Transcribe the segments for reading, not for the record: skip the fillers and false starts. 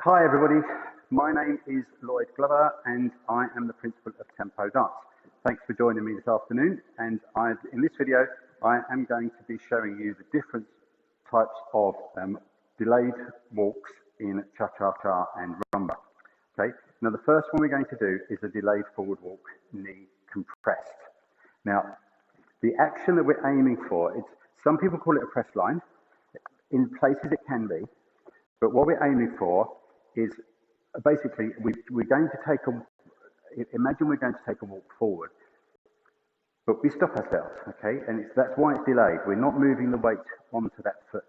Hi everybody, my name is Lloyd Glover and I am the principal of Tempo Dance. Thanks for joining me this afternoon, and in this video I am going to be showing you the different types of delayed walks in cha-cha-cha and rumba. Okay, now the first one we're going to do is a delayed forward walk, knee compressed. Now the action that we're aiming for, some people call it a press line. In places it can be, but what we're aiming for is basically we're going to imagine we're going to take a walk forward, but we stop ourselves, okay? And that's why it's delayed. We're not moving the weight onto that foot.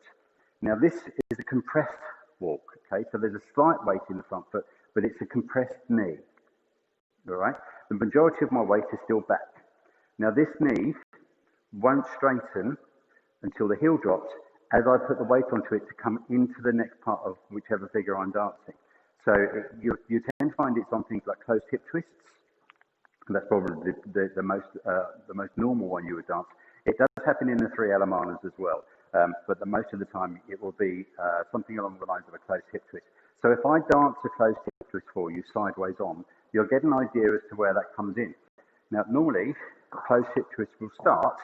Now this is a compressed walk, okay? So there's a slight weight in the front foot, but it's a compressed knee, all right? The majority of my weight is still back. Now this knee won't straighten until the heel drops, as I put the weight onto it to come into the next part of whichever figure I'm dancing. So you tend to find it's on things like closed hip twists. And that's probably the most normal one you would dance. It does happen in the three Alemanas as well, but most of the time it will be something along the lines of a closed hip twist. So if I dance a closed hip twist for you sideways on, you'll get an idea as to where that comes in. Now normally, closed hip twist will start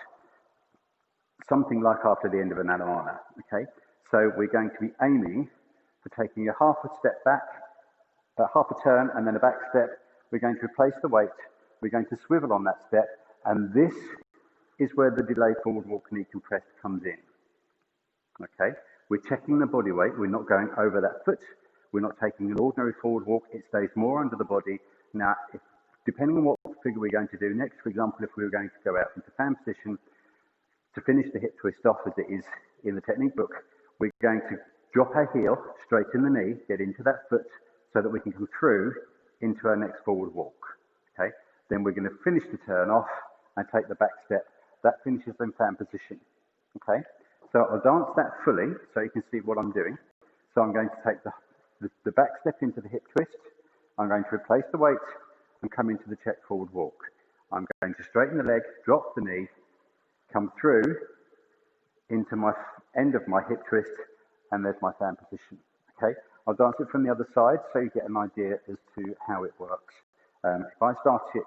something like after the end of an Alemana, okay? So we're going to be aiming for taking a half a step back, half a turn, and then a back step. We're going to replace the weight. We're going to swivel on that step, and this is where the delayed forward walk knee compressed comes in, okay? We're checking the body weight. We're not going over that foot. We're not taking an ordinary forward walk. It stays more under the body. Now, depending on what figure we're going to do next, for example, if we were going to go out into fan position, to finish the hip twist off as it is in the technique book, we're going to drop our heel, straighten the knee, get into that foot so that we can come through into our next forward walk, okay? Then we're going to finish the turn off and take the back step. That finishes in fan position, okay? So I'll dance that fully so you can see what I'm doing. So I'm going to take the back step into the hip twist. I'm going to replace the weight and come into the check forward walk. I'm going to straighten the leg, drop the knee, come through into my end of my hip twist, and there's my fan position, okay? I'll dance it from the other side so you get an idea as to how it works. If I start it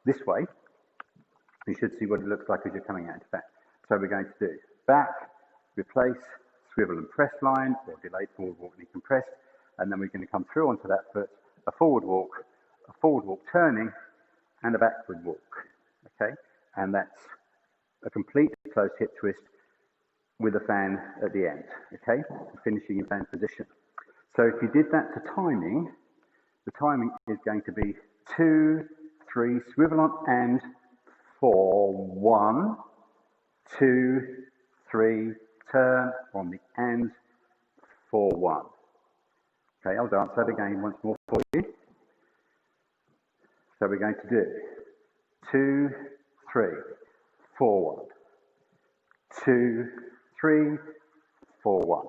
this way, you should see what it looks like as you're coming out into fan. So we're going to do back, replace, swivel and press line, or delayed forward walk knee compressed, and then we're going to come through onto that foot, a forward walk turning, and a backward walk, okay? And that's a complete closed hip twist with a fan at the end, okay? Finishing in fan position. So if you did that to timing, the timing is going to be 2, 3, swivel on and 4, 1, 2, 3, turn on the and 4, 1. Okay, I'll dance that again once more for you. So we're going to do 2, 3, 4, 1, 2, 3, 4, 1.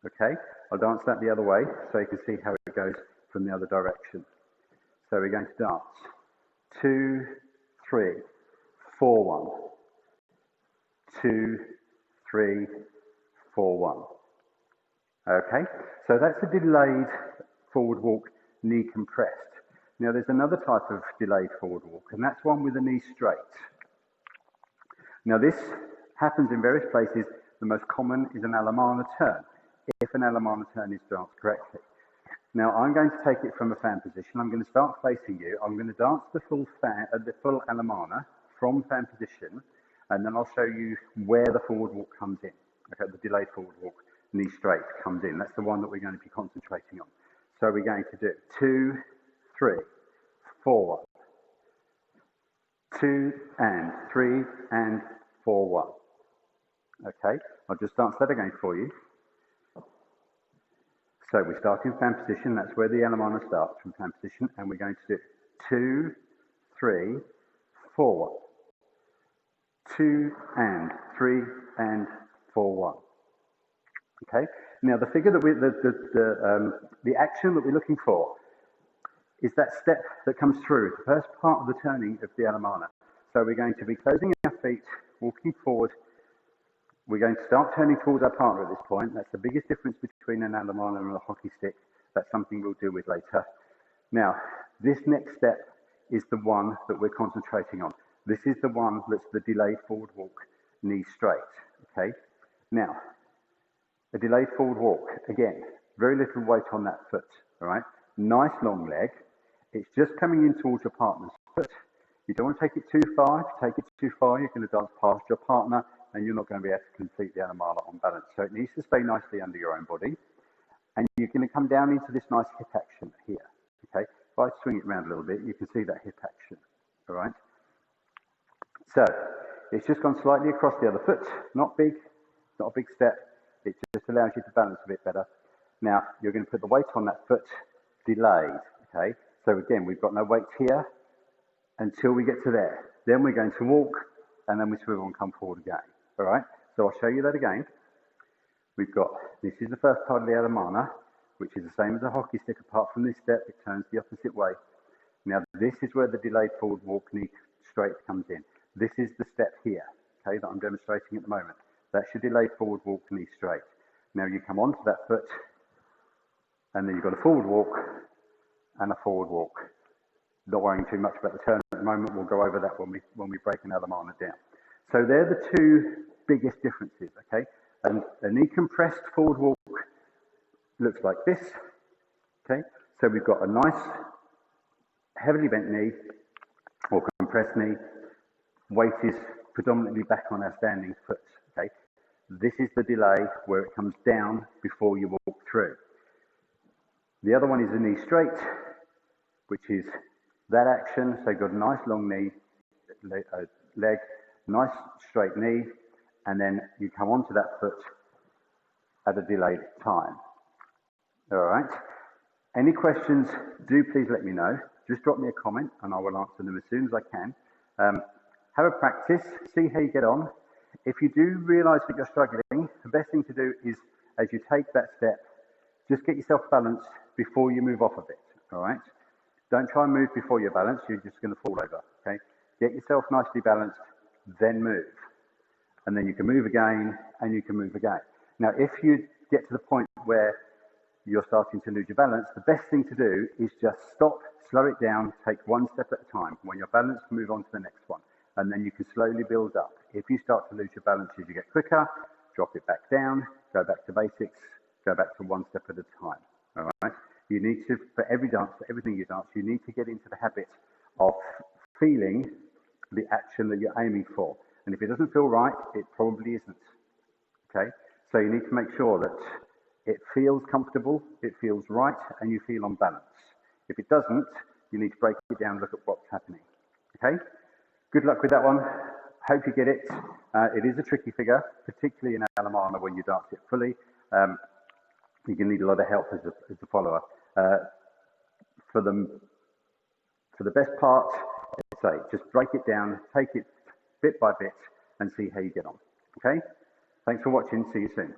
Okay, I'll dance that the other way so you can see how it goes from the other direction. So we're going to dance 2, 3, 4, 1, 2, 3, 4, 1. Okay, so that's a delayed forward walk, knee compressed. Now there's another type of delayed forward walk, and that's one with the knee straight. Now this happens in various places. The most common is an Alemana turn, if an Alemana turn is danced correctly. Now I'm going to take it from a fan position. I'm going to start facing you. I'm going to dance the full Alemana from fan position, and then I'll show you where the forward walk comes in. Okay, the delayed forward walk, knee straight comes in. That's the one that we're going to be concentrating on. So we're going to do 2, 3, 4, 1, 2 and 3 and 4, 1. Okay, I'll just dance that again for you. So we start in fan position. That's where the Alemana starts, from fan position, and we're going to do 2, 3, 4, 1, 2 and 3 and 4, 1. Okay. Now the figure that the action that we're looking for is that step that comes through the first part of the turning of the Alemana. So we're going to be closing our feet, walking forward. We're going to start turning towards our partner at this point. That's the biggest difference between an Alemana and a hockey stick. That's something we'll deal with later. Now, this next step is the one that we're concentrating on. This is the one that's the delayed forward walk, knees straight, okay? Now, a delayed forward walk, again, very little weight on that foot, all right? Nice long leg. It's just coming in towards your partner's foot. You don't want to take it too far. If you take it too far, you're going to dance past your partner and you're not going to be able to complete the Alemana on balance. So it needs to stay nicely under your own body. And you're going to come down into this nice hip action here, okay? If I swing it around a little bit, you can see that hip action, all right? So it's just gone slightly across the other foot, not big, not a big step. It just allows you to balance a bit better. Now, you're going to put the weight on that foot, delayed, okay? So again, we've got no weight here until we get to there. Then we're going to walk, and then we swivel and come forward again, all right? So I'll show you that again. We've got, this is the first part of the Alemana, which is the same as a hockey stick, apart from this step, it turns the opposite way. Now, this is where the delayed forward walk, knee straight comes in. This is the step here, okay, that I'm demonstrating at the moment. That's your delayed forward walk, knee straight. Now you come onto that foot, and then you've got a forward walk and a forward walk. Not worrying too much about the turn at the moment. We'll go over that when we break an Alemana down. So they're the two biggest differences, okay? And a knee compressed forward walk looks like this, okay? So we've got a nice, heavily bent knee, or compressed knee. Weight is predominantly back on our standing foot, okay? This is the delay where it comes down before you walk through. The other one is the knee straight, which is that action. So you've got a nice long knee, leg, nice straight knee, and then you come onto that foot at a delayed time. All right. Any questions, do please let me know. Just drop me a comment and I will answer them as soon as I can. Have a practice, see how you get on. If you do realise that you're struggling, the best thing to do is, as you take that step, just get yourself balanced before you move off of it, all right? Don't try and move before you're balanced, you're just going to fall over, okay? Get yourself nicely balanced, then move. And then you can move again, and you can move again. Now, if you get to the point where you're starting to lose your balance, the best thing to do is just stop, slow it down, take one step at a time. When you're balanced, move on to the next one. And then you can slowly build up. If you start to lose your balance as you get quicker, drop it back down, go back to basics, go back to one step at a time, all right? You need to, for every dance, for everything you dance, you need to get into the habit of feeling the action that you're aiming for. And if it doesn't feel right, it probably isn't, okay? So you need to make sure that it feels comfortable, it feels right, and you feel on balance. If it doesn't, you need to break it down and look at what's happening, okay? Good luck with that one. Hope you get it. It is a tricky figure, particularly in Alemana when you dance it fully. You can need a lot of help as a follower. For the best part, say, just break it down, take it bit by bit, and see how you get on. Okay? Thanks for watching. See you soon.